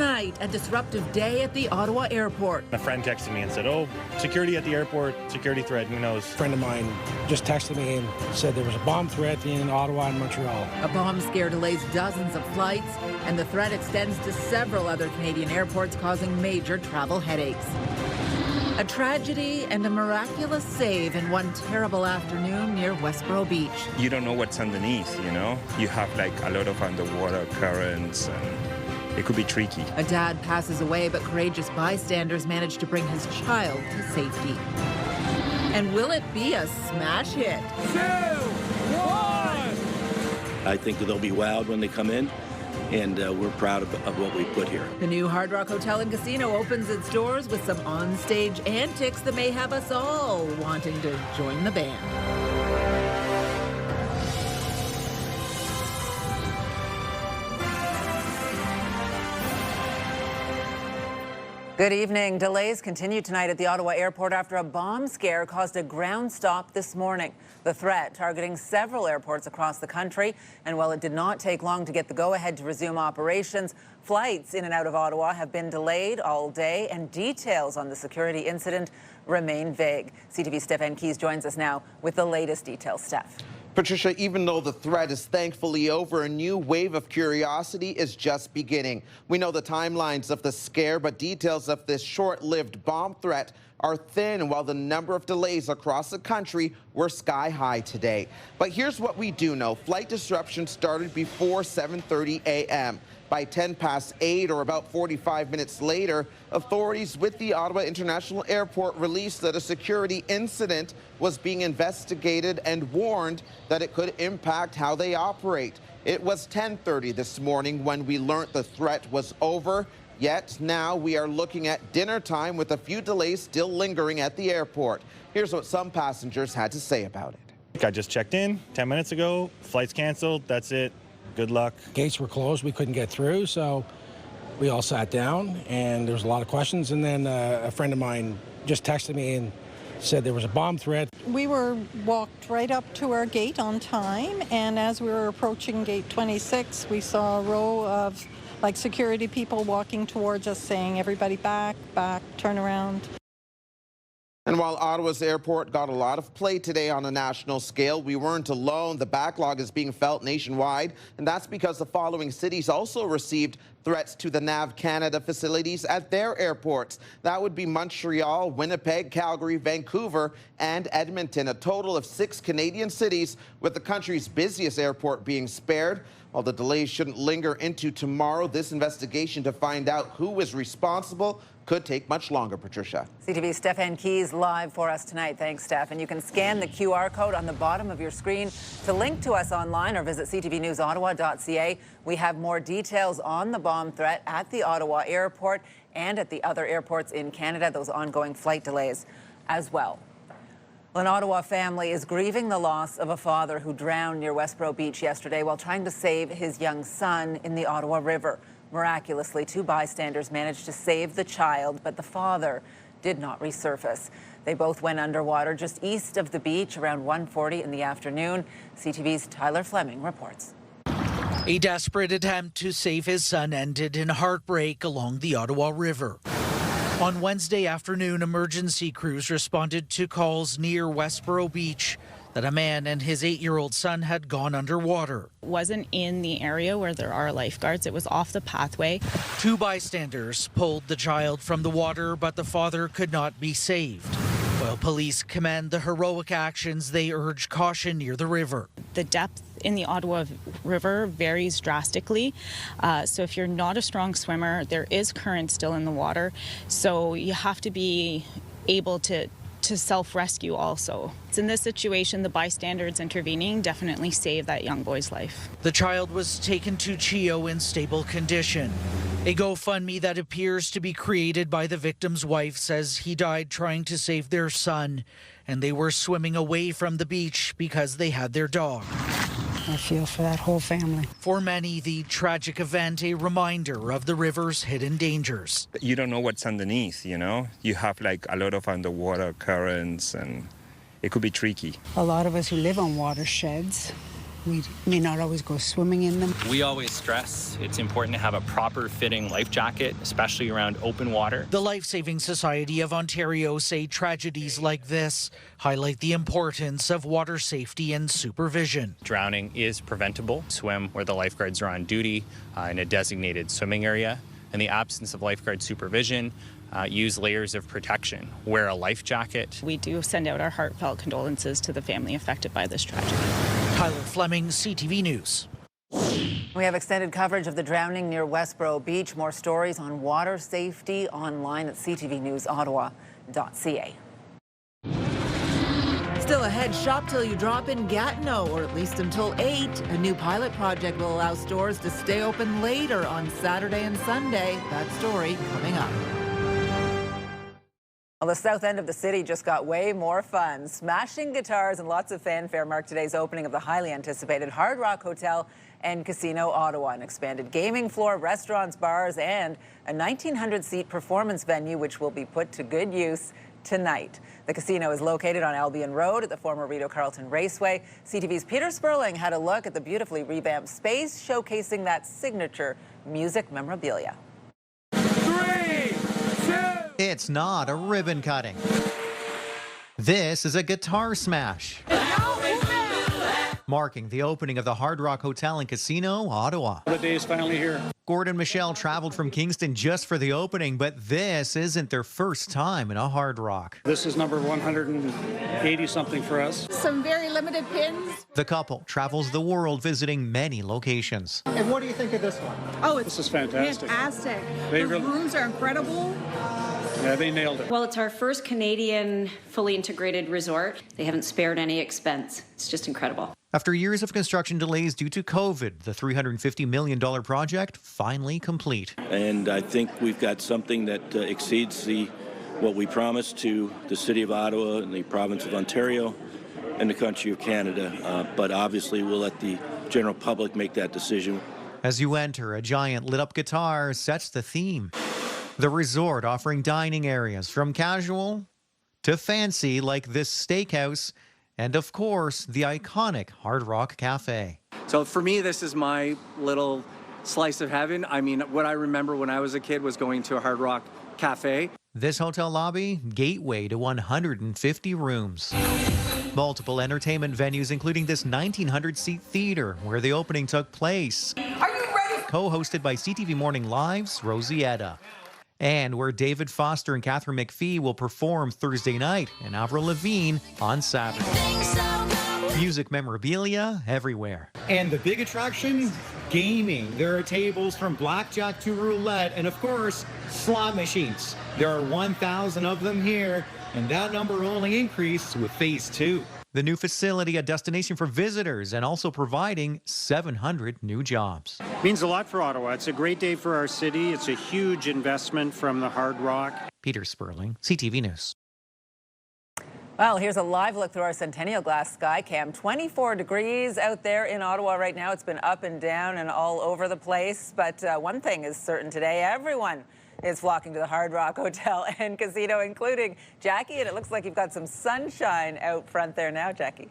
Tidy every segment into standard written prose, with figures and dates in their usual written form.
Tonight, a disruptive day at the Ottawa airport. A friend texted me and said, "Oh, security at the airport, security threat, who knows?" A friend of mine just texted me and said there was a bomb threat in Ottawa and Montreal. A bomb scare delays dozens of flights, and the threat extends to several other Canadian airports, causing major travel headaches. A tragedy and a miraculous save in one terrible afternoon near Westboro Beach. You don't know what's underneath, you know? You have like a lot of underwater currents and it could be tricky. A dad passes away, but courageous bystanders manage to bring his child to safety. And will it be a smash hit? 2, 1! I think they'll be wowed when they come in, and we're proud of what we put here. The new Hard Rock Hotel and Casino opens its doors with some on-stage antics that may have us all wanting to join the band. Good evening. Delays continue tonight at the Ottawa airport after a bomb scare caused a ground stop this morning. The threat targeting several airports across the country. And while it did not take long to get the go-ahead to resume operations, flights in and out of Ottawa have been delayed all day, and details on the security incident remain vague. CTV's Stephen Keys joins us now with the latest details. Steph. Patricia, even though the threat is thankfully over, a new wave of curiosity is just beginning. We know the timelines of the scare, but details of this short-lived bomb threat are thin, while the number of delays across the country were sky high today. But here's what we do know. Flight disruption started before 7:30 a.m. By 8:10, or about 45 minutes later, authorities with the Ottawa International Airport released that a security incident was being investigated and warned that it could impact how they operate. It was 10:30 this morning when we learned the threat was over. Yet now we are looking at dinner time with a few delays still lingering at the airport. Here's what some passengers had to say about it. I just checked in 10 minutes ago. Flight's canceled. That's it. Good luck. Gates were closed. We couldn't get through, so we all sat down, and there was a lot of questions. And then a friend of mine just texted me and said there was a bomb threat. We were walked right up to our gate on time, and as we were approaching gate 26, we saw a row of security people walking towards us saying, "Everybody back, back, turn around." And while Ottawa's airport got a lot of play today on a national scale, we weren't alone. The backlog is being felt nationwide, and that's because the following cities also received threats to the NAV Canada facilities at their airports. That would be Montreal, Winnipeg, Calgary, Vancouver, and Edmonton, a total of 6 Canadian cities, with the country's busiest airport being spared. While the delays shouldn't linger into tomorrow, this investigation to find out who is responsible could take much longer, Patricia. CTV's Stephen Keys live for us tonight. Thanks, Steph. And you can scan the QR code on the bottom of your screen to link to us online or visit ctvnewsottawa.ca. We have more details on the bomb threat at the Ottawa airport and at the other airports in Canada, those ongoing flight delays as well. An Ottawa family is grieving the loss of a father who drowned near Westboro Beach yesterday while trying to save his young son in the Ottawa River. Miraculously, 2 bystanders managed to save the child, but the father did not resurface. They both went underwater just east of the beach around 1:40 in the afternoon. CTV's Tyler Fleming reports. A desperate attempt to save his son ended in heartbreak along the Ottawa River. On Wednesday afternoon, emergency crews responded to calls near Westboro Beach that a man and his 8-year-old son had gone underwater. It wasn't in the area where there are lifeguards. It was off the pathway. 2 bystanders pulled the child from the water, but the father could not be saved. While police commend the heroic actions, they urge caution near the river. The depth in the Ottawa River varies drastically. So if you're not a strong swimmer, there is current still in the water. So you have to be able to self-rescue also. In this situation, the bystanders intervening definitely saved that young boy's life. The child was taken to CHEO in stable condition. A GoFundMe that appears to be created by the victim's wife says he died trying to save their son, and they were swimming away from the beach because they had their dog. I feel for that whole family. For many, the tragic event a reminder of the river's hidden dangers. You don't know what's underneath, you know? You have like a lot of underwater currents and it could be tricky. A lot of us who live on watersheds We may not always go swimming in them. We always stress it's important to have a proper fitting life jacket, especially around open water. The Life Saving Society of Ontario say tragedies like this highlight the importance of water safety and supervision. Drowning is preventable. Swim where the lifeguards are on duty in a designated swimming area. In the absence of lifeguard supervision, use layers of protection. Wear a life jacket. We do send out our heartfelt condolences to the family affected by this tragedy. Tyler Fleming, CTV News. We have extended coverage of the drowning near Westboro Beach. More stories on water safety online at ctvnewsottawa.ca. Still ahead, shop till you drop in Gatineau, or at least until 8. A new pilot project will allow stores to stay open later on Saturday and Sunday. That story coming up. Well, the south end of the city just got way more fun. Smashing guitars and lots of fanfare marked today's opening of the highly anticipated Hard Rock Hotel and Casino Ottawa. An expanded gaming floor, restaurants, bars, and a 1,900-seat performance venue, which will be put to good use tonight. The casino is located on Albion Road at the former Rideau Carleton Raceway. CTV's Peter Sperling had a look at the beautifully revamped space, showcasing that signature music memorabilia. 3, 2. It's not a ribbon cutting. This is a guitar smash, marking the opening of the Hard Rock Hotel and Casino, Ottawa. The day is finally here. Gordon and Michelle traveled from Kingston just for the opening, but this isn't their first time in a Hard Rock. This is number 180-something for us. Some very limited pins. The couple travels the world visiting many locations. And what do you think of this one? Oh, this is fantastic. Fantastic. The rooms are incredible. Yeah, they nailed it. Well, it's our first Canadian fully integrated resort. They haven't spared any expense. It's just incredible. After years of construction delays due to COVID, the $350 million project finally complete. And I think we've got something that exceeds what we promised to the City of Ottawa and the province of Ontario and the country of Canada. But obviously, we'll let the general public make that decision. As you enter, a giant lit-up guitar sets the theme. The resort offering dining areas from casual to fancy, like this steakhouse, and of course, the iconic Hard Rock Cafe. So for me, this is my little slice of heaven. I mean, what I remember when I was a kid was going to a Hard Rock Cafe. This hotel lobby, gateway to 150 rooms. Multiple entertainment venues, including this 1,900-seat theater where the opening took place. Are you ready? Co-hosted by CTV Morning Live's Rosietta. And where David Foster and Catherine McPhee will perform Thursday night and Avril Lavigne on Saturday. Music memorabilia everywhere. And the big attraction, gaming. There are tables from blackjack to roulette and, of course, slot machines. There are 1,000 of them here, and that number only increased with Phase 2. The new facility, a destination for visitors, and also providing 700 new jobs. Means a lot for Ottawa. It's a great day for our city. It's a huge investment from the Hard Rock. Peter Sperling, CTV News. Well, here's a live look through our Centennial Glass sky cam. 24 degrees out there in Ottawa right now. It's been up and down and all over the place. But one thing is certain today, everyone is flocking to the Hard Rock Hotel and Casino, including Jackie. And it looks like you've got some sunshine out front there now, Jackie.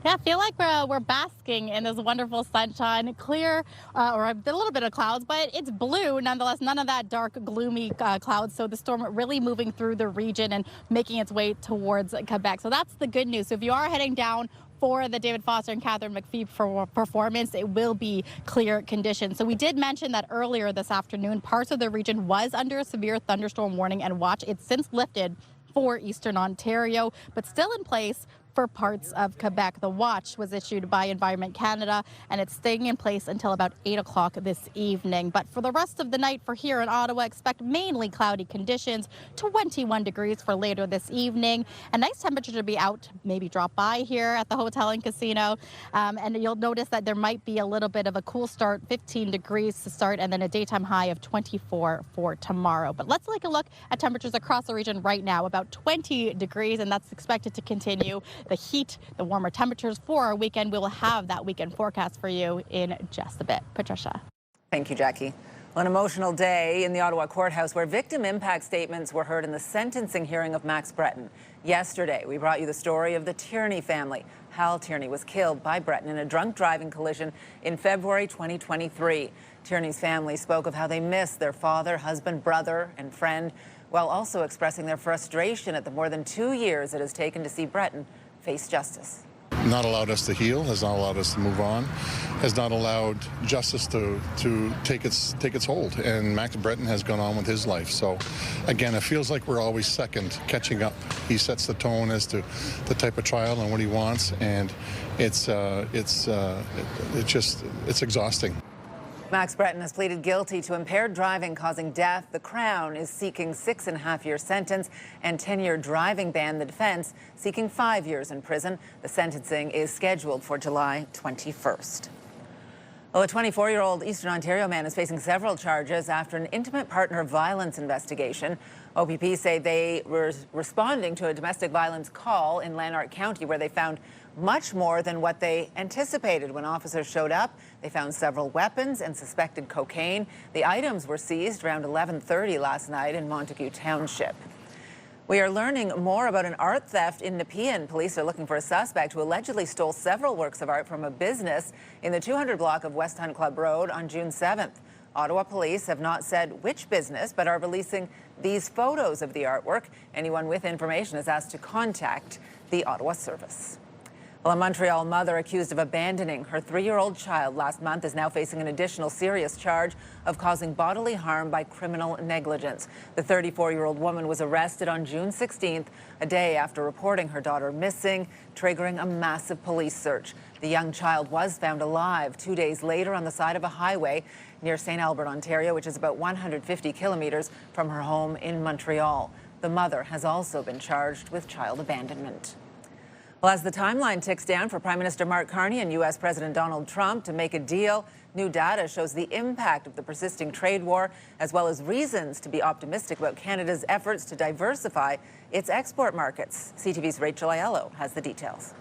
Yeah, I feel like we're basking in this wonderful sunshine. Clear, or a little bit of clouds, but it's blue nonetheless. None of that dark, gloomy clouds. So the storm really moving through the region and making its way towards Quebec. So that's the good news. So if you are heading down for the David Foster and Catherine McPhee performance, it will be clear conditions. So we did mention that earlier this afternoon, parts of the region was under a severe thunderstorm warning and watch. It's since lifted for Eastern Ontario, but still in place for parts of Quebec. The watch was issued by Environment Canada, and it's staying in place until about 8 o'clock this evening. But for the rest of the night for here in Ottawa, expect mainly cloudy conditions, 21 degrees for later this evening. A nice temperature to be out, maybe drop by here at the hotel and casino. And you'll notice that there might be a little bit of a cool start, 15 degrees to start, and then a daytime high of 24 for tomorrow. But let's take a look at temperatures across the region right now, about 20 degrees, and that's expected to continue. The heat, the warmer temperatures for our weekend. We will have that weekend forecast for you in just a bit. Patricia. Thank you, Jackie. An emotional day in the Ottawa courthouse where victim impact statements were heard in the sentencing hearing of Max Breton. Yesterday, we brought you the story of the Tierney family. Hal Tierney was killed by Breton in a drunk driving collision in February 2023. Tierney's family spoke of how they miss their father, husband, brother, and friend, while also expressing their frustration at the more than 2 years it has taken to see Breton face justice. Not allowed us to heal, has not allowed us to move on, has not allowed justice to take its hold. And Max Breton has gone on with his life. So, again, it feels like we're always second, catching up. He sets the tone as to the type of trial and what he wants, and it's exhausting. Max Breton has pleaded guilty to impaired driving causing death. The Crown is seeking 6.5-year sentence and 10-year driving ban. The defense seeking 5 years in prison. The sentencing is scheduled for July 21st. Well, a 24-year-old Eastern Ontario man is facing several charges after an intimate partner violence investigation. OPP say they were responding to a domestic violence call in Lanark County where they found much more than what they anticipated. When officers showed up, they found several weapons and suspected cocaine. The items were seized around 11:30 last night in Montague Township. We are learning more about an art theft in Nepean. Police are looking for a suspect who allegedly stole several works of art from a business in the 200 block of West Hunt Club Road on June 7th. Ottawa police have not said which business, but are releasing these photos of the artwork. Anyone with information is asked to contact the Ottawa Service. Well, a Montreal mother accused of abandoning her 3-year-old child last month is now facing an additional serious charge of causing bodily harm by criminal negligence. The 34-year-old woman was arrested on June 16th, a day after reporting her daughter missing, triggering a massive police search. The young child was found alive 2 days later on the side of a highway near St. Albert, Ontario, which is about 150 kilometers from her home in Montreal. The mother has also been charged with child abandonment. Well, as the timeline ticks down for Prime Minister Mark Carney and U.S. President Donald Trump to make a deal, new data shows the impact of the persisting trade war, as well as reasons to be optimistic about Canada's efforts to diversify its export markets. CTV's Rachel Aiello has the details.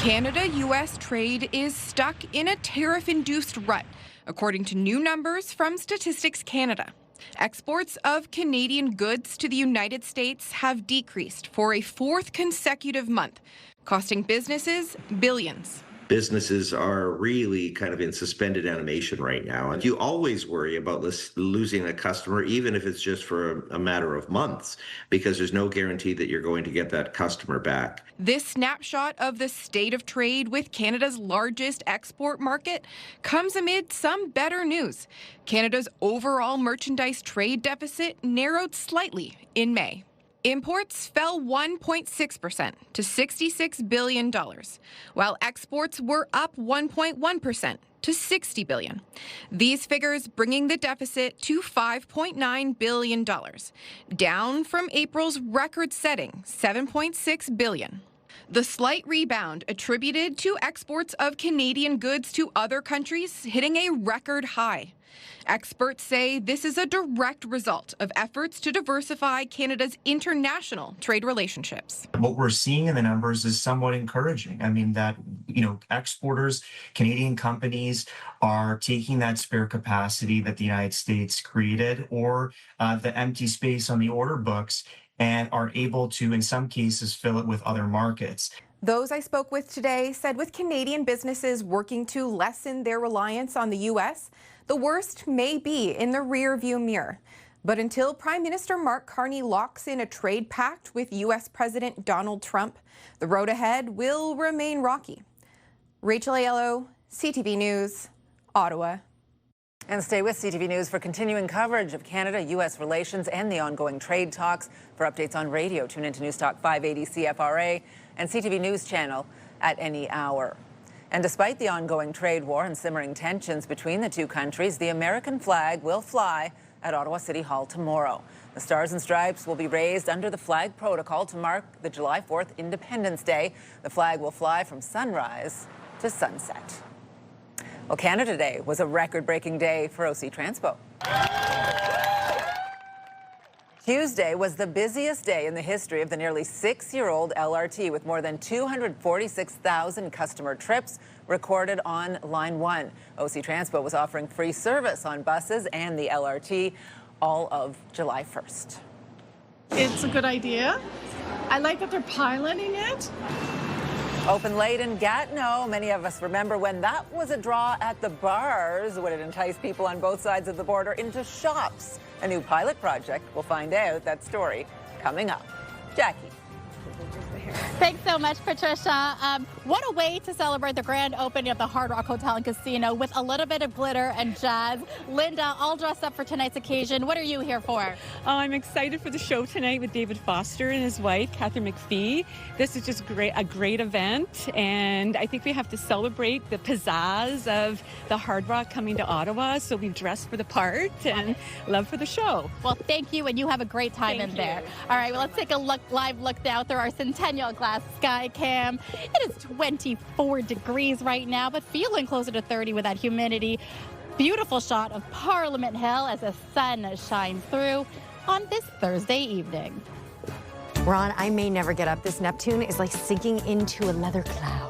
Canada-U.S. trade is stuck in a tariff-induced rut, according to new numbers from Statistics Canada. Exports of Canadian goods to the United States have decreased for a 4th consecutive month, costing businesses billions. Businesses are really kind of in suspended animation right now. And you always worry about losing a customer, even if it's just for a matter of months, because there's no guarantee that you're going to get that customer back. This snapshot of the state of trade with Canada's largest export market comes amid some better news. Canada's overall merchandise trade deficit narrowed slightly in May. Imports fell 1.6% to $66 billion, while exports were up 1.1% to $60 billion. These figures bringing the deficit to $5.9 billion, down from April's record-setting $7.6 billion. The slight rebound attributed to exports of Canadian goods to other countries hitting a record high. Experts say this is a direct result of efforts to diversify Canada's international trade relationships. What we're seeing in the numbers is somewhat encouraging. I mean, that, exporters, Canadian companies are taking that spare capacity that the United States created or the empty space on the order books and are able to, in some cases, fill it with other markets. Those I spoke with today said with Canadian businesses working to lessen their reliance on the U.S., the worst may be in the rearview mirror. But until Prime Minister Mark Carney locks in a trade pact with U.S. President Donald Trump, the road ahead will remain rocky. Rachel Aiello, CTV News, Ottawa. And stay with CTV News for continuing coverage of Canada-U.S. relations and the ongoing trade talks. For updates on radio, tune into Newstalk 580 CFRA and CTV News channel at any hour. And despite the ongoing trade war and simmering tensions between the two countries, the American flag will fly at Ottawa City Hall tomorrow. The Stars and Stripes will be raised under the flag protocol to mark the July 4th Independence Day. The flag will fly from sunrise to sunset. Well, Canada Day was a record-breaking day for OC Transpo. Tuesday was the busiest day in the history of the nearly 6-year-old LRT, with more than 246,000 customer trips recorded on Line 1. OC Transpo was offering free service on buses and the LRT all of July 1st. It's a good idea. I like that they're piloting it. Open late in Gatineau. Many of us remember when that was a draw at the bars. Would it entice people on both sides of the border into shops? A new pilot project. We'll find out that story coming up. Jackie. Thanks so much, Patricia. What a way to celebrate the grand opening of the Hard Rock Hotel and Casino with a little bit of glitter and jazz. Linda, all dressed up for tonight's occasion. What are you here for? Oh, I'm excited for the show tonight with David Foster and his wife, Catherine McPhee. This is just a great event, and I think we have to celebrate the pizzazz of the Hard Rock coming to Ottawa, so we've dressed for the part and love for the show. Well, thank you, and you have a great time in there. All right, well, let's take a live look now through our Centennial Glass Sky Cam. It is 24 degrees right now, but feeling closer to 30 with that humidity. Beautiful shot of Parliament Hill as the sun shines through on this Thursday evening. Ron, I may never get up. This Neptune is like sinking into a leather cloud.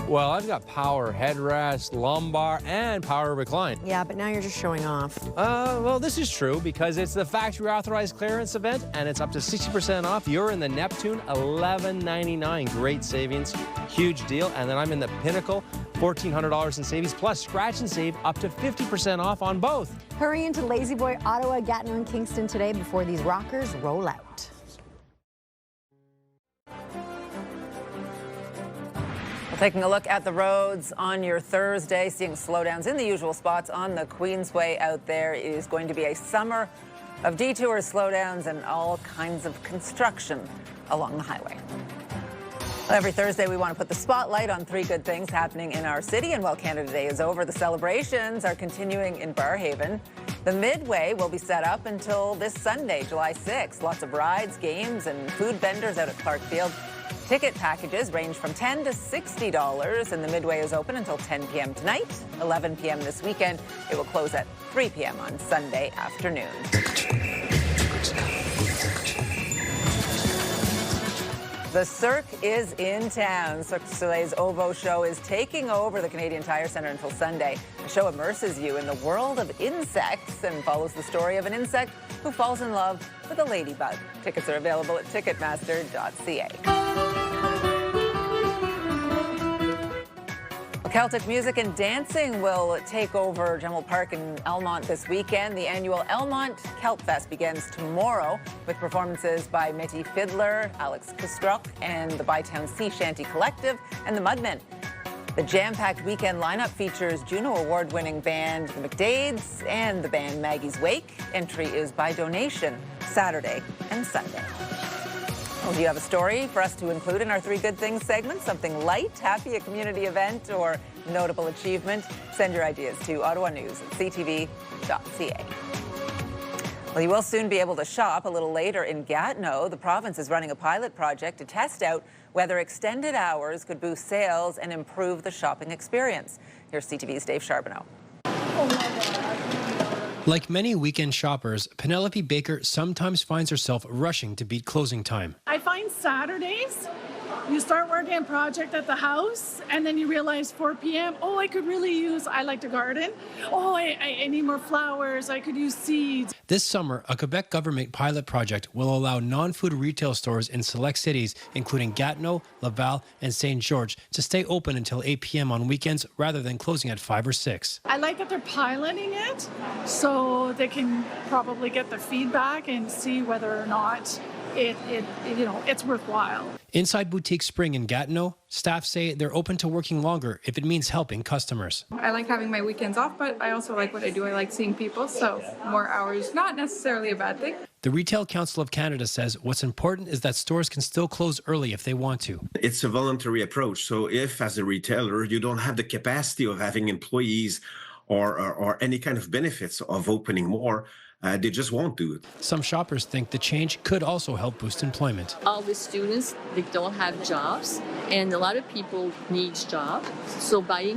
Well, I've got power headrest, lumbar, and power recline. Yeah, but now you're just showing off. Well, this is true because it's the factory authorized clearance event, and it's up to 60% off. You're in the Neptune, $11.99. Great savings, huge deal. And then I'm in the Pinnacle, $1,400 in savings, plus scratch and save up to 50% off on both. Hurry into Lazy Boy, Ottawa, Gatineau, and Kingston today before these rockers roll out. Taking a look at the roads on your Thursday, seeing slowdowns in the usual spots on the Queensway out there. It is going to be a summer of detours, slowdowns, and all kinds of construction along the highway. Every Thursday, we want to put the spotlight on 3 good things happening in our city. And while Canada Day is over, the celebrations are continuing in Barrhaven. The Midway will be set up until this Sunday, July 6th. Lots of rides, games, and food vendors out at Clark Field. Ticket packages range from $10 to $60, and the Midway is open until 10 p.m. tonight, 11 p.m. this weekend. It will close at 3 p.m. on Sunday afternoon. The Cirque is in town. Cirque du Soleil's OVO show is taking over the Canadian Tire Centre until Sunday. The show immerses you in the world of insects and follows the story of an insect who falls in love with a ladybug. Tickets are available at ticketmaster.ca. Celtic music and dancing will take over Gemmill Park in Elmont this weekend. The annual Elmont Celt Fest begins tomorrow with performances by Métis Fiddler, Alex Kustrok, and the Bytown Sea Shanty Collective and the Mudmen. The jam-packed weekend lineup features Juno Award-winning band The McDades and the band Maggie's Wake. Entry is by donation Saturday and Sunday. Well, do you have a story for us to include in our 3 Good Things segment? Something light, happy, a community event, or notable achievement? Send your ideas to ottawanews@ctv.ca. Well, you will soon be able to shop a little later in Gatineau. The province is running a pilot project to test out whether extended hours could boost sales and improve the shopping experience. Here's CTV's Dave Charbonneau. Like many weekend shoppers, Penelope Baker sometimes finds herself rushing to beat closing time. I find Saturdays, you start working a project at the house, and then you realize 4 p.m., oh, I could really use, I like to garden. Oh, I need more flowers. I could use seeds. This summer, a Quebec government pilot project will allow non-food retail stores in select cities, including Gatineau, Laval, and St. George, to stay open until 8 p.m. on weekends rather than closing at 5 or 6. I like that they're piloting it, so they can probably get the feedback and see whether or not it's worthwhile. Inside Boutique Spring in Gatineau, staff say they're open to working longer if it means helping customers. I like having my weekends off, but I also like what I do. I like seeing people, so more hours, not necessarily a bad thing. The Retail Council of Canada says what's important is that stores can still close early if they want to. It's a voluntary approach. So if, as a retailer, you don't have the capacity of having employees or any kind of benefits of opening more, they just won't do it. Some shoppers think the change could also help boost employment. All the students, they don't have jobs, and a lot of people need jobs. So by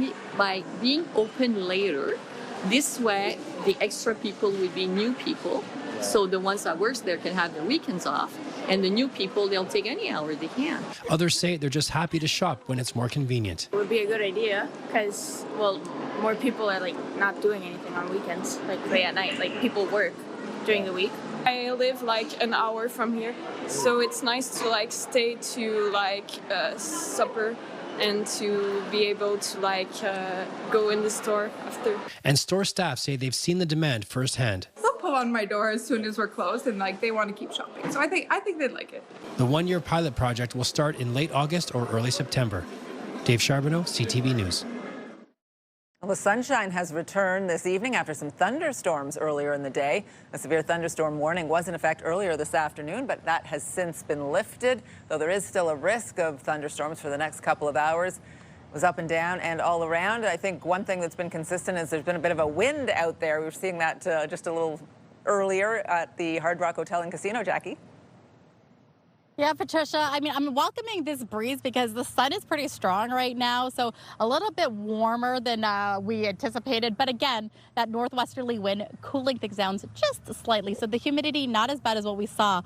being open later, this way the extra people will be new people So the ones that works there can have their weekends off, and the new people, they'll take any hour they can. Others say they're just happy to shop when it's more convenient. It would be a good idea because, well, more people are like not doing anything on weekends, like late at night. Like people work during the week. I live like an hour from here, so it's nice to like stay to like supper and to be able to like go in the store after. And store staff say they've seen the demand firsthand. They'll pull on my door as soon as we're closed, and like they want to keep shopping. So I think they'd like it. The one-year pilot project will start in late August or early September. Dave Charbonneau, CTV News. Well, the sunshine has returned this evening after some thunderstorms earlier in the day. A severe thunderstorm warning was in effect earlier this afternoon, but that has since been lifted, though there is still a risk of thunderstorms for the next couple of hours. It was up and down and all around. I think one thing that's been consistent is there's been a bit of a wind out there. We were seeing that just a little earlier at the Hard Rock Hotel and Casino, Jackie. Yeah, Patricia, I mean, I'm welcoming this breeze because the sun is pretty strong right now, so a little bit warmer than we anticipated. But again, that northwesterly wind cooling things down just slightly. So the humidity not as bad as what we saw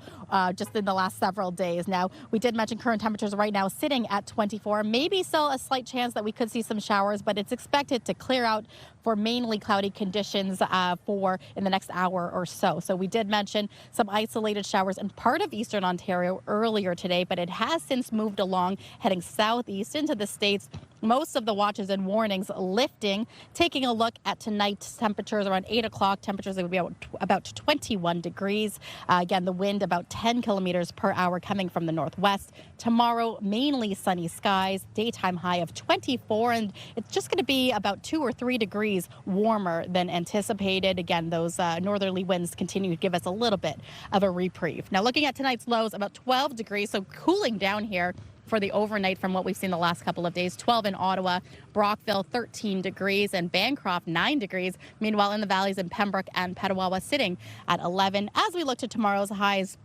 just in the last several days. Now, we did mention current temperatures right now sitting at 24. Maybe still a slight chance that we could see some showers, but it's expected to clear out for mainly cloudy conditions for in the next hour or so. So we did mention some isolated showers in part of eastern Ontario earlier today, but it has since moved along, heading southeast into the states. Most of the watches and warnings lifting. Taking a look at tonight's temperatures around 8 o'clock, temperatures would be about 21 degrees. Again, the wind about 10 kilometers per hour coming from the northwest. Tomorrow, mainly sunny skies, daytime high of 24, and it's just going to be about 2 or 3 degrees warmer than anticipated. Again, those northerly winds continue to give us a little bit of a reprieve. Now, looking at tonight's lows, about 12 degrees, so cooling down here for the overnight from what we've seen the last couple of days. 12 in Ottawa, Brockville 13 degrees, and Bancroft 9 degrees. Meanwhile, in the valleys in Pembroke and Petawawa sitting at 11. As we look to tomorrow's highs,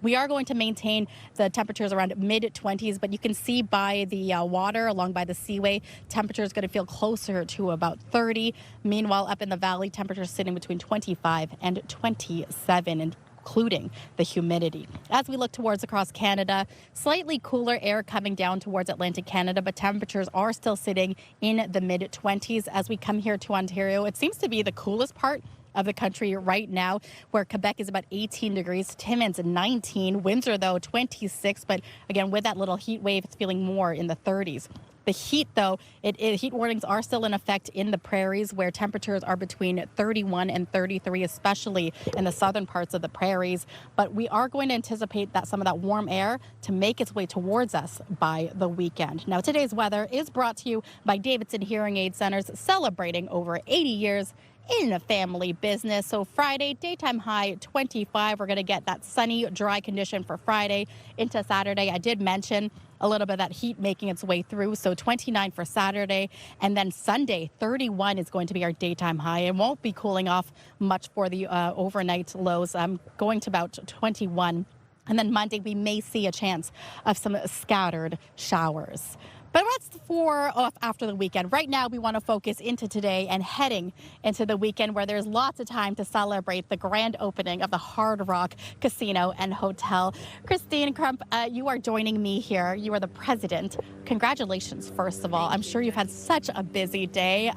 we are going to maintain the temperatures around mid-20s, but you can see by the water along by the seaway, temperature is going to feel closer to about 30. Meanwhile, up in the valley, temperatures sitting between 25 and 27, and including the humidity. As we look towards across Canada, slightly cooler air coming down towards Atlantic Canada, but temperatures are still sitting in the mid-20s. As we come here to Ontario, it seems to be the coolest part of the country right now, where Quebec is about 18 degrees, Timmins 19, Windsor though 26, but again with that little heat wave, it's feeling more in the 30s. The heat, though, heat warnings are still in effect in the prairies, where temperatures are between 31 and 33, especially in the southern parts of the prairies. But we are going to anticipate that some of that warm air to make its way towards us by the weekend. Now, today's weather is brought to you by Davidson Hearing Aid Centers, celebrating over 80 years in a family business. So Friday, daytime high 25. We're going to get that sunny, dry condition for Friday into Saturday. I did mention a little bit of that heat making its way through. So 29 for Saturday. And then Sunday, 31 is going to be our daytime high. It won't be cooling off much for the overnight lows. Going to about 21. And then Monday, we may see a chance of some scattered showers. But that's for after the weekend. Right now, we want to focus into today and heading into the weekend, where there's lots of time to celebrate the grand opening of the Hard Rock Casino and Hotel. Christine Crump, you are joining me here. You are the president. Congratulations, first of all. I'm sure you've had such a busy day.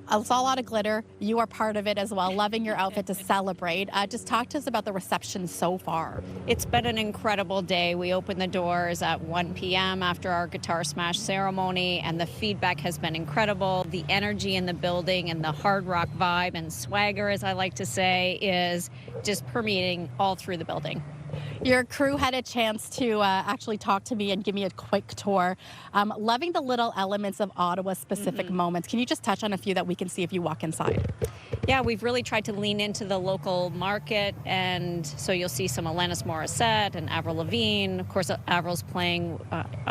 I saw a lot of glitter. You are part of it as well, loving your outfit to celebrate. Just talk to us about the reception so far. It's been an incredible day. We opened the doors at 1 p.m. after our Guitar Smash ceremony, and the feedback has been incredible. The energy in the building and the Hard Rock vibe and swagger, as I like to say, is just permeating all through the building. Your crew had a chance to actually talk to me and give me a quick tour. Loving the little elements of Ottawa-specific moments. Can you just touch on a few that we can see if you walk inside? Yeah, we've really tried to lean into the local market, and so you'll see some Alanis Morissette and Avril Lavigne. Of course, Avril's playing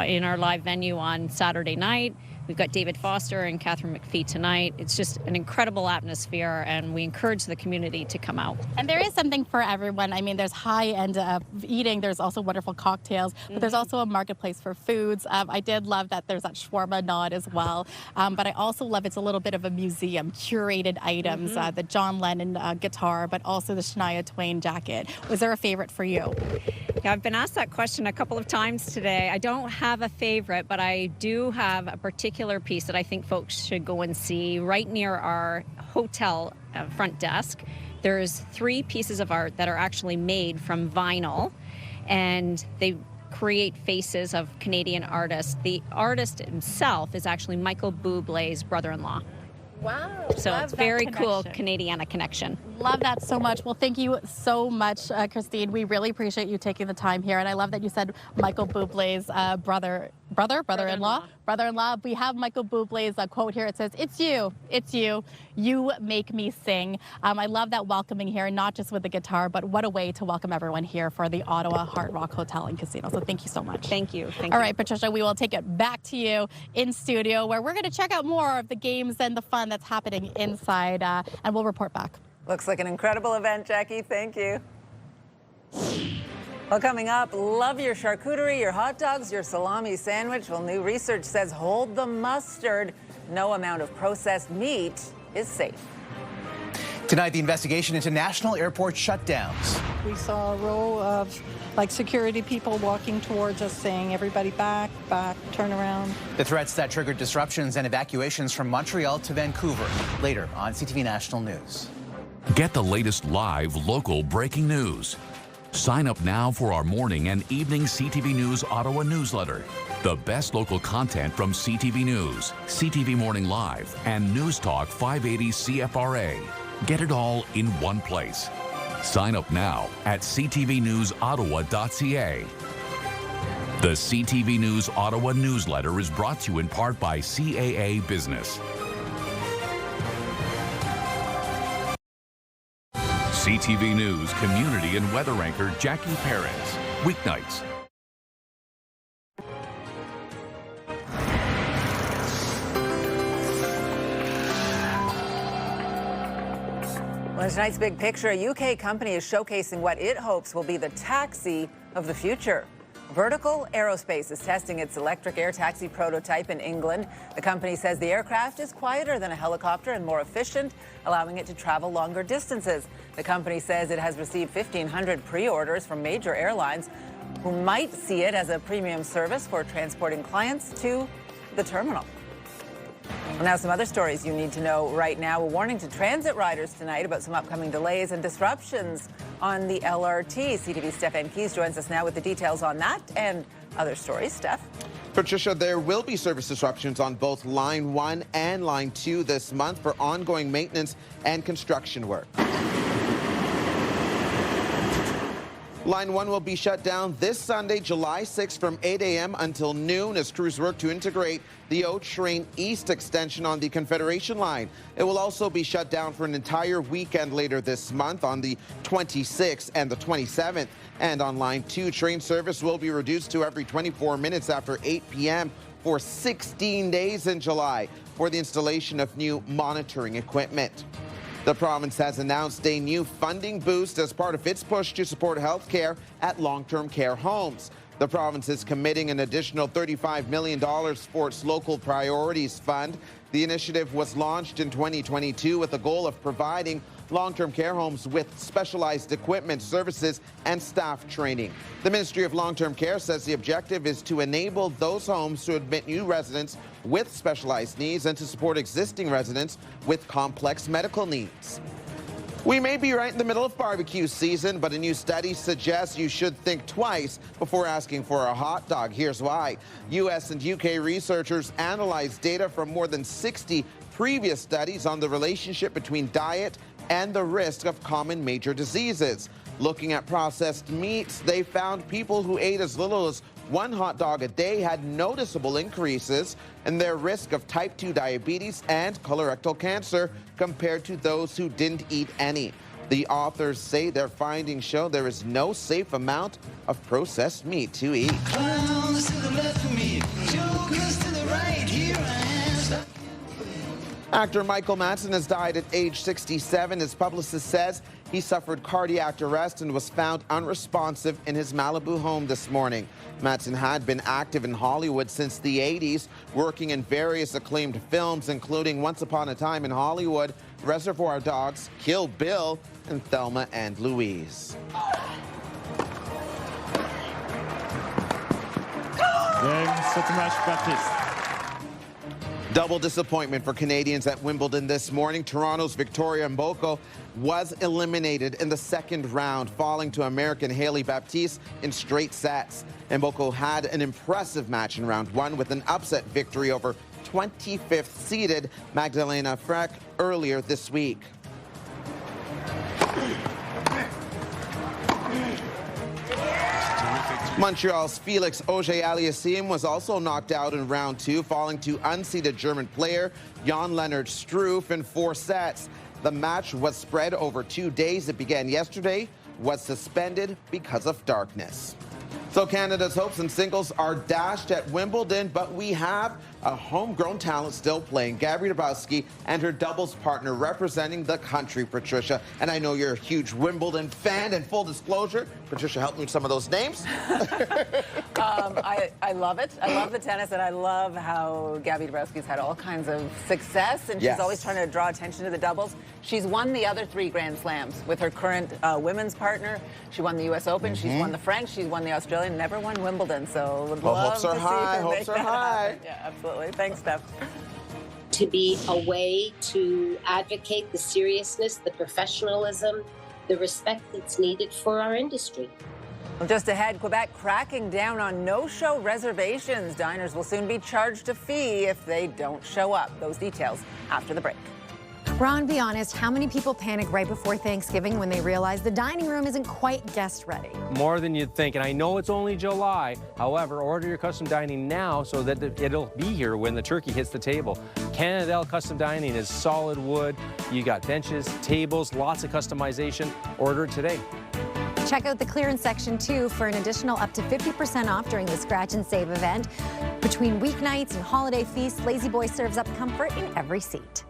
in our live venue on Saturday night. We've got David Foster and Catherine McPhee tonight. It's just an incredible atmosphere, and we encourage the community to come out. And there is something for everyone. I mean, there's high-end eating. There's also wonderful cocktails, but there's also a marketplace for foods. I did love that there's that shawarma nod as well. But I also love it's a little bit of a museum, curated items, the John Lennon guitar, but also the Shania Twain jacket. Was there a favorite for you? Yeah, I've been asked that question a couple of times today. I don't have a favorite, but I do have a particular piece that I think folks should go and see right near our hotel front desk. There's 3 pieces of art that are actually made from vinyl, and they create faces of Canadian artists. The artist himself is actually Michael Bublé's brother-in-law. Wow. So it's very cool Canadiana connection. Love that so much. Well, thank you so much, Christine. We really appreciate you taking the time here. And I love that you said Michael Bublé's brother-in-law. We have Michael Bublé's quote here. It says, it's you, you make me sing. I love that welcoming here, not just with the guitar, but what a way to welcome everyone here for the Ottawa Hard Rock Hotel and Casino. So thank you so much. Thank you. All right, Patricia, we will take it back to you in studio where we're going to check out more of the games and the fun that's happening inside, and we'll report back. Looks like an incredible event, Jackie. Thank you. Well, coming up, love your charcuterie, your hot dogs, your salami sandwich. Well, new research says hold the mustard. No amount of processed meat is safe. Tonight, the investigation into national airport shutdowns. We saw a row of security people walking towards us saying, everybody back, turn around. The threats that triggered disruptions and evacuations from Montreal to Vancouver. Later on CTV National News. Get the latest live local breaking news. Sign up now for our morning and evening CTV News Ottawa newsletter. The best local content from CTV News, CTV Morning Live, and News Talk 580 CFRA. Get it all in one place. Sign up now at ctvnewsottawa.ca. The CTV News Ottawa newsletter is brought to you in part by CAA Business. CTV News community and weather anchor Jackie Perez. Weeknights. Well, in tonight's big picture, a UK company is showcasing what it hopes will be the taxi of the future. Vertical Aerospace is testing its electric air taxi prototype in England. The company says the aircraft is quieter than a helicopter and more efficient, allowing it to travel longer distances. The company says it has received 1,500 pre-orders from major airlines who might see it as a premium service for transporting clients to the terminal. Well, now some other stories you need to know right now. A warning to transit riders tonight about some upcoming delays and disruptions on the LRT. CTV's Steph Keys joins us now with the details on that and other stories. Steph? Patricia, there will be service disruptions on both Line 1 and Line 2 this month for ongoing maintenance and construction work. Line 1 will be shut down this Sunday, July 6th from 8 a.m. until noon as crews work to integrate the O-Train East extension on the Confederation Line. It will also be shut down for an entire weekend later this month on the 26th and the 27th. And on Line 2, train service will be reduced to every 24 minutes after 8 p.m. for 16 days in July for the installation of new monitoring equipment. The province has announced a new funding boost as part of its push to support health care at long-term care homes. The province is committing an additional $35 million for its local priorities fund. The initiative was launched in 2022 with the goal of providing long-term care homes with specialized equipment, services, and staff training. The Ministry of Long-Term Care says the objective is to enable those homes to admit new residents with specialized needs and to support existing residents with complex medical needs. We may be right in the middle of barbecue season, but a new study suggests you should think twice before asking for a hot dog. Here's why. U.S. and U.K. researchers analyzed data from more than 60 previous studies on the relationship between diet and the risk of common major diseases. Looking at processed meats, they found people who ate as little as one hot dog a day had noticeable increases in their risk of type 2 diabetes and colorectal cancer compared to those who didn't eat any. The authors say their findings show there is no safe amount of processed meat to eat. Clowns to the left of me, jokers to the right, here I am. Actor Michael Madsen has died at age 67. His publicist says he suffered cardiac arrest and was found unresponsive in his Malibu home this morning. Madsen had been active in Hollywood since the 80s, working in various acclaimed films, including Once Upon a Time in Hollywood, Reservoir Dogs, Kill Bill, and Thelma and Louise. Double disappointment for Canadians at Wimbledon this morning. Toronto's Victoria Mboko was eliminated in the second round, falling to American Hailey Baptiste in straight sets. Mboko had an impressive match in round one with an upset victory over 25th seeded Magdalena Frech earlier this week. Montreal's Felix Auger-Aliassime was also knocked out in round two, falling to unseeded German player Jan-Lennard Struff in 4 sets. The match was spread over 2 days. It began yesterday, was suspended because of darkness. So Canada's hopes and singles are dashed at Wimbledon, but we have a homegrown talent still playing, Gabby Dabowski and her doubles partner representing the country, Patricia. And I know you're a huge Wimbledon fan, and full disclosure, Patricia, help me with some of those names. I love it. I love the tennis, and I love how Gabby Dabowski's had all kinds of success, and she's always trying to draw attention to the doubles. She's won the other 3 Grand Slams with her current women's partner. She won the U.S. Open, she's won the French, she's won the Australian, never won Wimbledon, so would love hopes are to high, see her hopes are high. Yeah, absolutely. Thanks, Steph. To be a way to advocate the seriousness, the professionalism, the respect that's needed for our industry. Well, just ahead, Quebec cracking down on no-show reservations. Diners will soon be charged a fee if they don't show up. Those details after the break. Ron, be honest, how many people panic right before Thanksgiving when they realize the dining room isn't quite guest ready? More than you'd think, and I know it's only July. However, order your custom dining now so that it'll be here when the turkey hits the table. Canadel Custom Dining is solid wood. You got benches, tables, lots of customization. Order it today. Check out the clearance section, too, for an additional up to 50% off during the Scratch and Save event. Between weeknights and holiday feasts, Lazy Boy serves up comfort in every seat.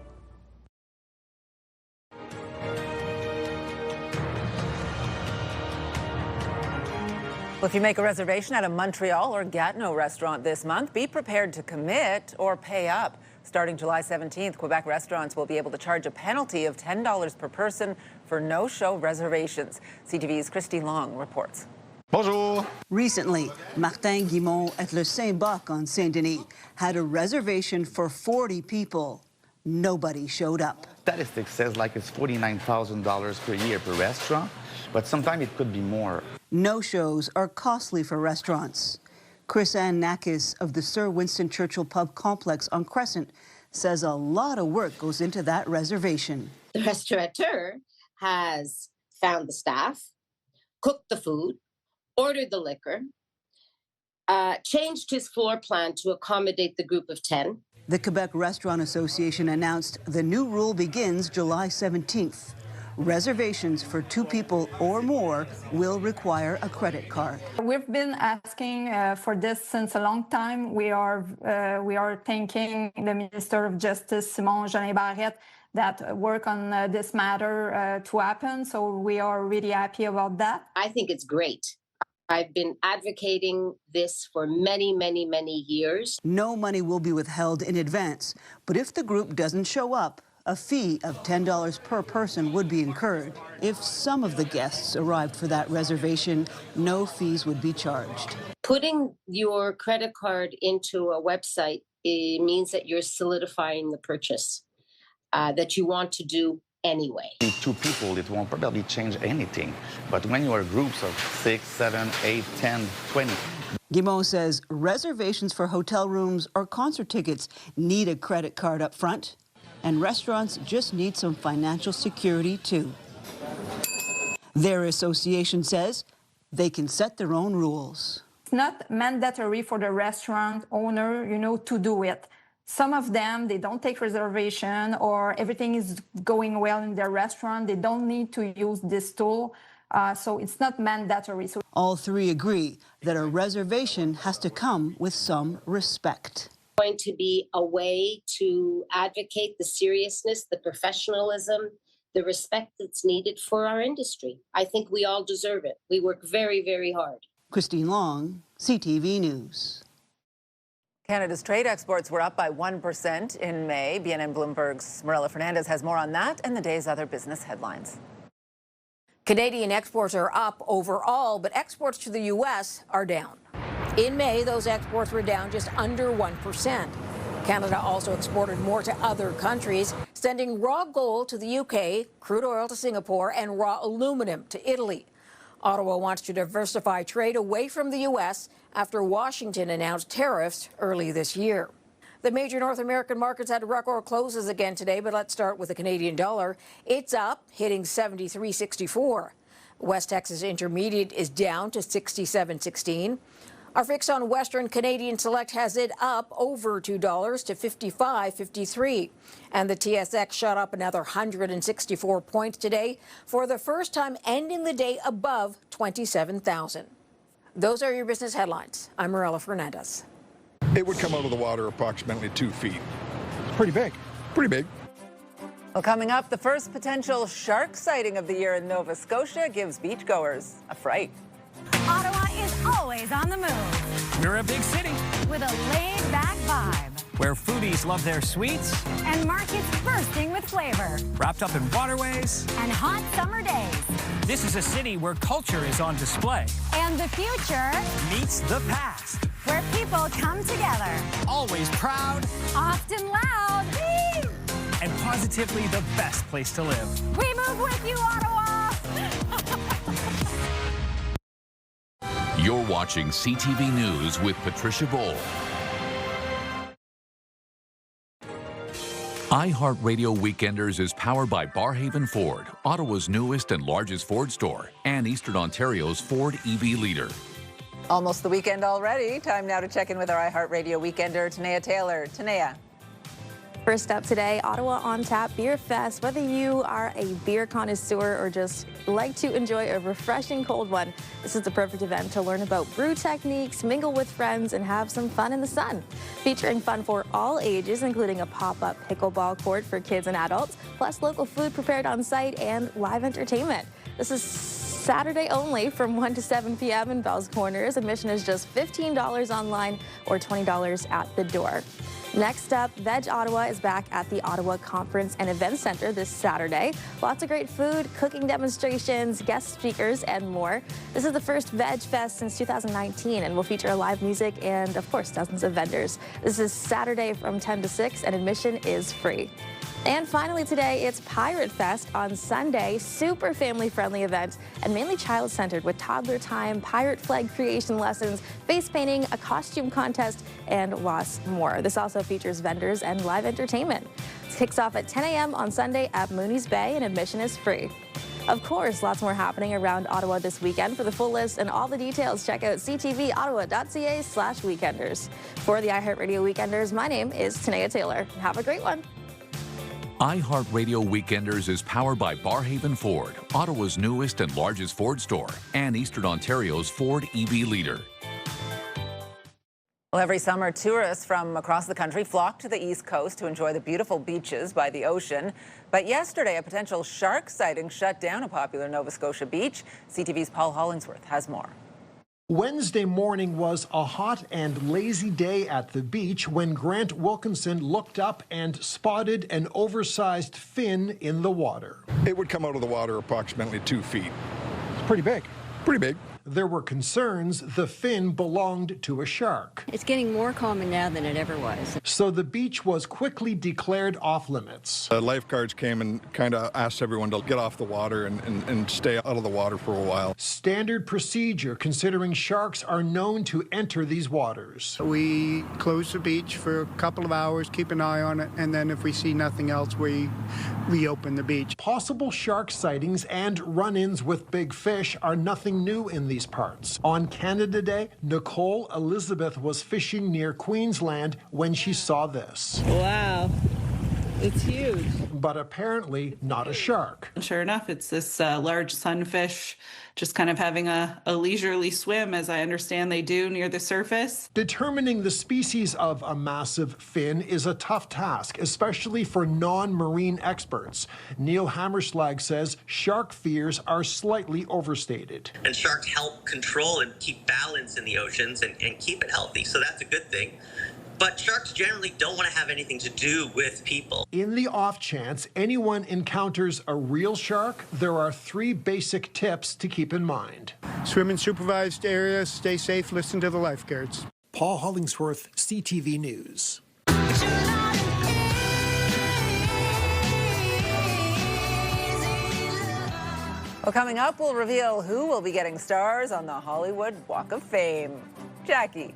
Well, if you make a reservation at a Montreal or Gatineau restaurant this month, be prepared to commit or pay up. Starting July 17th, Quebec restaurants will be able to charge a penalty of $10 per person for no-show reservations. CTV's Christy Long reports. Bonjour. Recently, Martin Guimont at Le Saint-Boc on Saint-Denis had a reservation for 40 people. Nobody showed up. Statistics says like it's $49,000 per year per restaurant, but sometimes it could be more. No-shows are costly for restaurants. Chris Ann Nakis of the Sir Winston Churchill Pub Complex on Crescent says a lot of work goes into that reservation. The restaurateur has found the staff, cooked the food, ordered the liquor, changed his floor plan to accommodate the group of 10. The Quebec Restaurant Association announced the new rule begins July 17th. Reservations for 2 people or more will require a credit card. We've been asking for this since a long time. We are thanking the Minister of Justice, Simon Jolin Barrette, that work on this matter to happen. So we are really happy about that. I think it's great. I've been advocating this for many, many, many years. No money will be withheld in advance, but if the group doesn't show up, a fee of $10 per person would be incurred. If some of the guests arrived for that reservation, no fees would be charged. Putting your credit card into a website, it means that you're solidifying the purchase that you want to do anyway. 2 people, it won't probably change anything. But when you are groups of 6, 7, 8, 10, 20. Guimont says reservations for hotel rooms or concert tickets need a credit card up front. And restaurants just need some financial security, too. Their association says they can set their own rules. It's not mandatory for the restaurant owner, to do it. Some of them, they don't take reservation or everything is going well in their restaurant. They don't need to use this tool. So it's not mandatory. All 3 agree that a reservation has to come with some respect. Going to be a way to advocate the seriousness, the professionalism, the respect that's needed for our industry. I think we all deserve it. We work very, very hard. Christine Long, CTV News. Canada's trade exports were up by 1% in May. BNN Bloomberg's Marilla Fernandez has more on that and the day's other business headlines. Canadian exports are up overall, but exports to the U.S. are down. In May, those exports were down just under 1%. Canada also exported more to other countries, sending raw gold to the U.K., crude oil to Singapore, and raw aluminum to Italy. Ottawa wants to diversify trade away from the U.S. after Washington announced tariffs early this year. The major North American markets had record closes again today, but let's start with the Canadian dollar. It's up, hitting 73.64. West Texas Intermediate is down to 67.16. Our fix on Western Canadian Select has it up over $2 to 55.53. And the TSX shot up another 164 points today for the first time, ending the day above 27,000. Those are your business headlines. I'm Marilla Fernandez. It would come out of the water approximately 2 feet. It's pretty big. Pretty big. Well, coming up, the first potential shark sighting of the year in Nova Scotia gives beachgoers a fright. Ottawa is always on the move. We're a big city with a laid-back vibe. where foodies love their sweets And markets bursting with flavor. wrapped up in waterways. And hot summer days. This is a city where culture is on display. And the future Meets the past. where people come together. Always proud Often loud. and positively the best place to live. We move with you, Ottawa! You're watching CTV News with Patricia Bowl. iHeartRadio Weekenders is powered by Barhaven Ford, Ottawa's newest and largest Ford store, and Eastern Ontario's Ford EV leader. Almost the weekend already. Time now to check in with our iHeartRadio Weekender, Tanea Taylor. Tanea. First up today, Ottawa On Tap Beer Fest. Whether you are a beer connoisseur or just like to enjoy a refreshing cold one, this is the perfect event to learn about brew techniques, mingle with friends, and have some fun in the sun. Featuring fun for all ages, including a pop-up pickleball court for kids and adults, plus local food prepared on site and live entertainment. This is Saturday only from 1 to 7 p.m. in Bell's Corners. Admission is just $15 online or $20 at the door. Next up, Veg Ottawa is back at the Ottawa Conference and Events Center this Saturday. Lots of great food, cooking demonstrations, guest speakers, and more. This is the first Veg Fest since 2019 and will feature live music and, of course, dozens of vendors. This is Saturday from 10 to 6, and admission is free. And finally today, it's Pirate Fest on Sunday. Super family-friendly event and mainly child-centered with toddler time, pirate flag creation lessons, face painting, a costume contest, and lots more. This also features vendors and live entertainment. It kicks off at 10 a.m. on Sunday at Mooney's Bay, and admission is free. Of course, lots more happening around Ottawa this weekend. For the full list and all the details, check out ctvottawa.ca/weekenders. For the iHeartRadio Weekenders, my name is Tanea Taylor. Have a great one. iHeartRadio Weekenders is powered by Barhaven Ford, Ottawa's newest and largest Ford store, and Eastern Ontario's Ford EV leader. Well, every summer, tourists from across the country flock to the East Coast to enjoy the beautiful beaches by the ocean. But yesterday, a potential shark sighting shut down a popular Nova Scotia beach. CTV's Paul Hollingsworth has more. Wednesday morning was a hot and lazy day at the beach when Grant Wilkinson looked up and spotted an oversized fin in the water. It would come out of the water approximately 2 feet. It's pretty big. Pretty big. There were concerns the fin belonged to a shark. It's getting more common now than it ever was. So the beach was quickly declared off limits. The lifeguards came and kind of asked everyone to get off the water and stay out of the water for a while. Standard procedure considering sharks are known to enter these waters. We close the beach for a couple of hours, keep an eye on it, and then if we see nothing else, we reopen the beach. Possible shark sightings and run-ins with big fish are nothing new in these parts. On Canada Day, Nicole Elizabeth was fishing near Queensland when she saw this. Wow. It's huge. But apparently not a shark. Sure enough, it's this large sunfish just kind of having a leisurely swim, as I understand they do near the surface. Determining the species of a massive fin is a tough task, especially for non-marine experts. Neil Hammerslag says shark fears are slightly overstated. And sharks help control and keep balance in the oceans and keep it healthy, so that's a good thing. But sharks generally don't want to have anything to do with people. In the off chance anyone encounters a real shark, there are 3 basic tips to keep in mind. Swim in supervised areas, stay safe, listen to the lifeguards. Paul Hollingsworth, CTV News. Well, coming up, we'll reveal who will be getting stars on the Hollywood Walk of Fame. Jackie.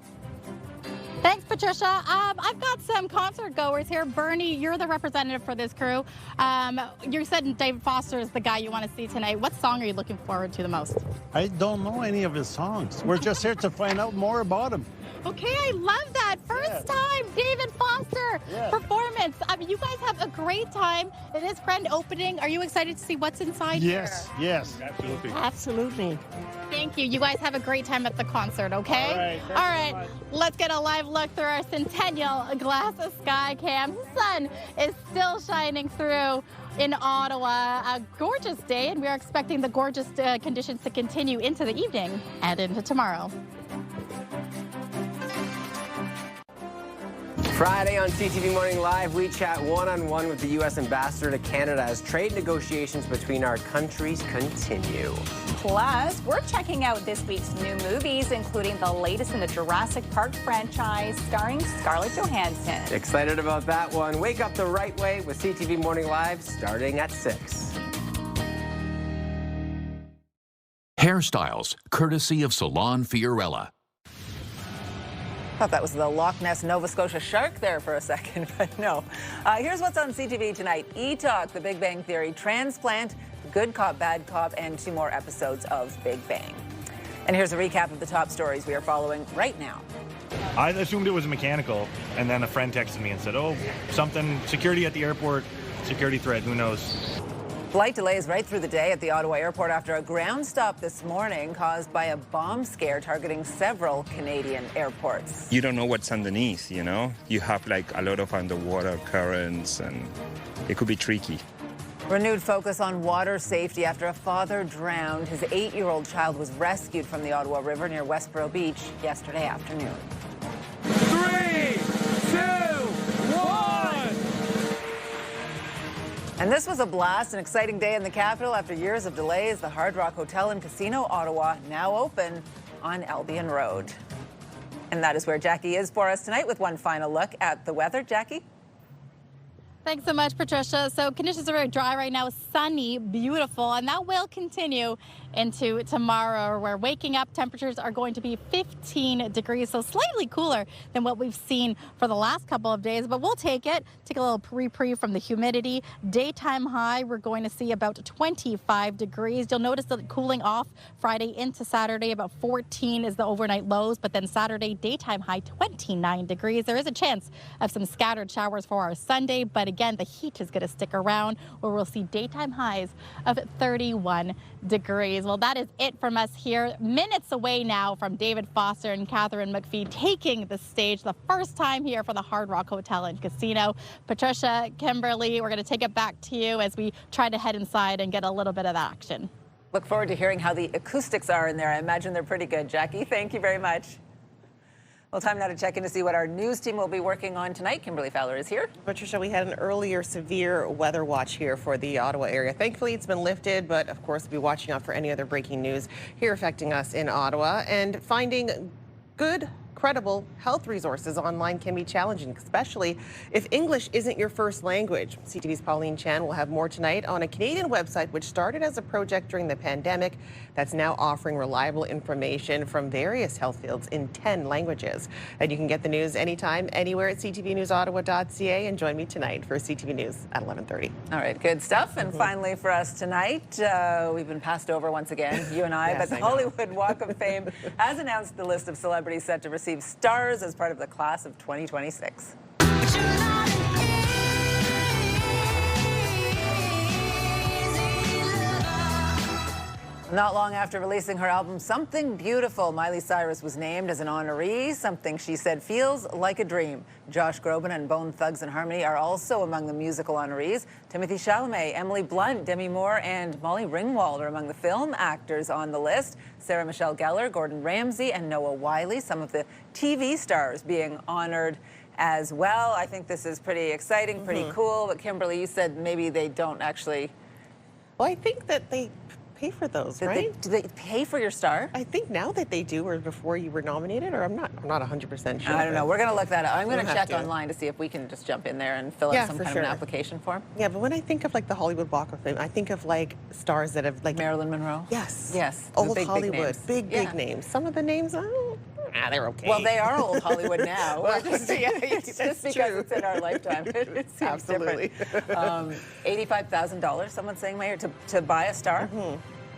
Thanks, Patricia. I've got some concert goers here. Bernie, you're the representative for this crew. You said David Foster is the guy you want to see tonight. What song are you looking forward to the most? I don't know any of his songs. We're just here to find out more about him. Okay, I love that. First time David Foster performance. You guys have a great time. It is grand opening. Are you excited to see what's inside here? Yes, absolutely. Absolutely. Thank you. You guys have a great time at the concert, okay? All right. All right. Let's get a live look through our Centennial Glass Sky Cam. The sun is still shining through in Ottawa. A gorgeous day, and we are expecting the gorgeous conditions to continue into the evening and into tomorrow. Friday on CTV Morning Live, we chat one-on-one with the U.S. Ambassador to Canada as trade negotiations between our countries continue. Plus, we're checking out this week's new movies, including the latest in the Jurassic Park franchise starring Scarlett Johansson. Excited about that one. Wake up the right way with CTV Morning Live starting at 6. Hairstyles, courtesy of Salon Fiorella. Thought that was the Loch Ness, Nova Scotia shark there for a second, but no. Here's what's on CTV tonight. E-Talk, The Big Bang Theory, Transplant, Good Cop, Bad Cop, and 2 more episodes of Big Bang. And here's a recap of the top stories we are following right now. I assumed it was mechanical, and then a friend texted me and said, oh, something, security at the airport, security threat, who knows? Flight delays right through the day at the Ottawa airport after a ground stop this morning caused by a bomb scare targeting several Canadian airports. You don't know what's underneath, you know? You have like a lot of underwater currents and it could be tricky. Renewed focus on water safety after a father drowned. His 8-year-old child was rescued from the Ottawa River near Westboro Beach yesterday afternoon. 3, 2, 1! And this was a blast, an exciting day in the capital. After years of delays, the Hard Rock Hotel and Casino Ottawa now open on Albion Road. And that is where Jackie is for us tonight with one final look at the weather. Jackie? Thanks so much, Patricia. So conditions are very dry right now, sunny, beautiful, and that will continue into tomorrow, where waking up temperatures are going to be 15 degrees, so slightly cooler than what we've seen for the last couple of days, but we'll take it. Take a little reprieve from the humidity. Daytime high, we're going to see about 25 degrees. You'll notice that cooling off Friday into Saturday, about 14 is the overnight lows, but then Saturday, daytime high, 29 degrees. There is a chance of some scattered showers for our Sunday, but again, the heat is going to stick around, where we'll see daytime highs of 31 degrees. Well, that is it from us here. Minutes away now from David Foster and Catherine McPhee taking the stage, the first time here for the Hard Rock Hotel and Casino. Patricia, Kimberly, we're going to take it back to you as we try to head inside and get a little bit of action. Look forward to hearing how the acoustics are in there. I imagine they're pretty good. Jackie, thank you very much. Well, time now to check in to see what our news team will be working on tonight. Kimberly Fowler is here. Patricia, we had an earlier severe weather watch here for the Ottawa area. Thankfully, it's been lifted, but of course, we'll be watching out for any other breaking news here affecting us in Ottawa. And finding good, credible health resources online can be challenging, especially if English isn't your first language. CTV's Pauline Chan will have more tonight on a Canadian website which started as a project during the pandemic that's now offering reliable information from various health fields in 10 languages. And you can get the news anytime, anywhere at ctvnewsottawa.ca. And join me tonight for CTV News at 11:30. All right, good stuff. And finally for us tonight, we've been passed over once again, you and I, Yes, but the Hollywood Walk of Fame has announced the list of celebrities set to receive stars as part of the class of 2026. Not long after releasing her album Something Beautiful, Miley Cyrus was named as an honoree, something she said feels like a dream. Josh Groban and Bone Thugs-n-Harmony are also among the musical honorees. Timothy Chalamet, Emily Blunt, Demi Moore, and Molly Ringwald are among the film actors on the list. Sarah Michelle Gellar, Gordon Ramsay, and Noah Wyle, some of the TV stars being honored as well. I think this is pretty exciting, pretty cool. But Kimberly, you said maybe they don't actually... Well, I think that they pay for those, right? Do they pay for your star? I think now that they do, or before you were nominated, or I'm not 100% sure. I don't know. We're going to look that up. I'm going We'll to have check to. online to see if we can just jump in there and fill out some kind of an application form. Yeah, but when I think of like the Hollywood Walk of Fame, I think of like stars that have like Marilyn Monroe. Yes. Yes. Old big, Hollywood, big names. big names. Some of the names, they're okay. Well, they are old Hollywood now. Well, it's just because it's in our lifetime. It seems Absolutely. different. $85,000, someone's saying, Mayor, to buy a star.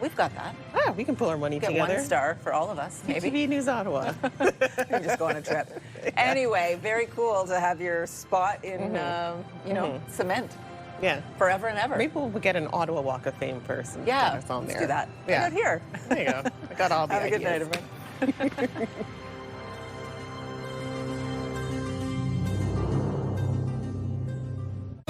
We've got that. Ah, we can pull our money Get together. one star for all of us, maybe. CTV News Ottawa. You just go on a trip. Anyway, very cool to have your spot in, you know, cement. Yeah. Forever and ever. Maybe we'll get an Ottawa Walk of Fame person. Yeah, Get us on let's there. do that. Yeah. Right here. There you go. I got all the Have ideas. a good night, everybody.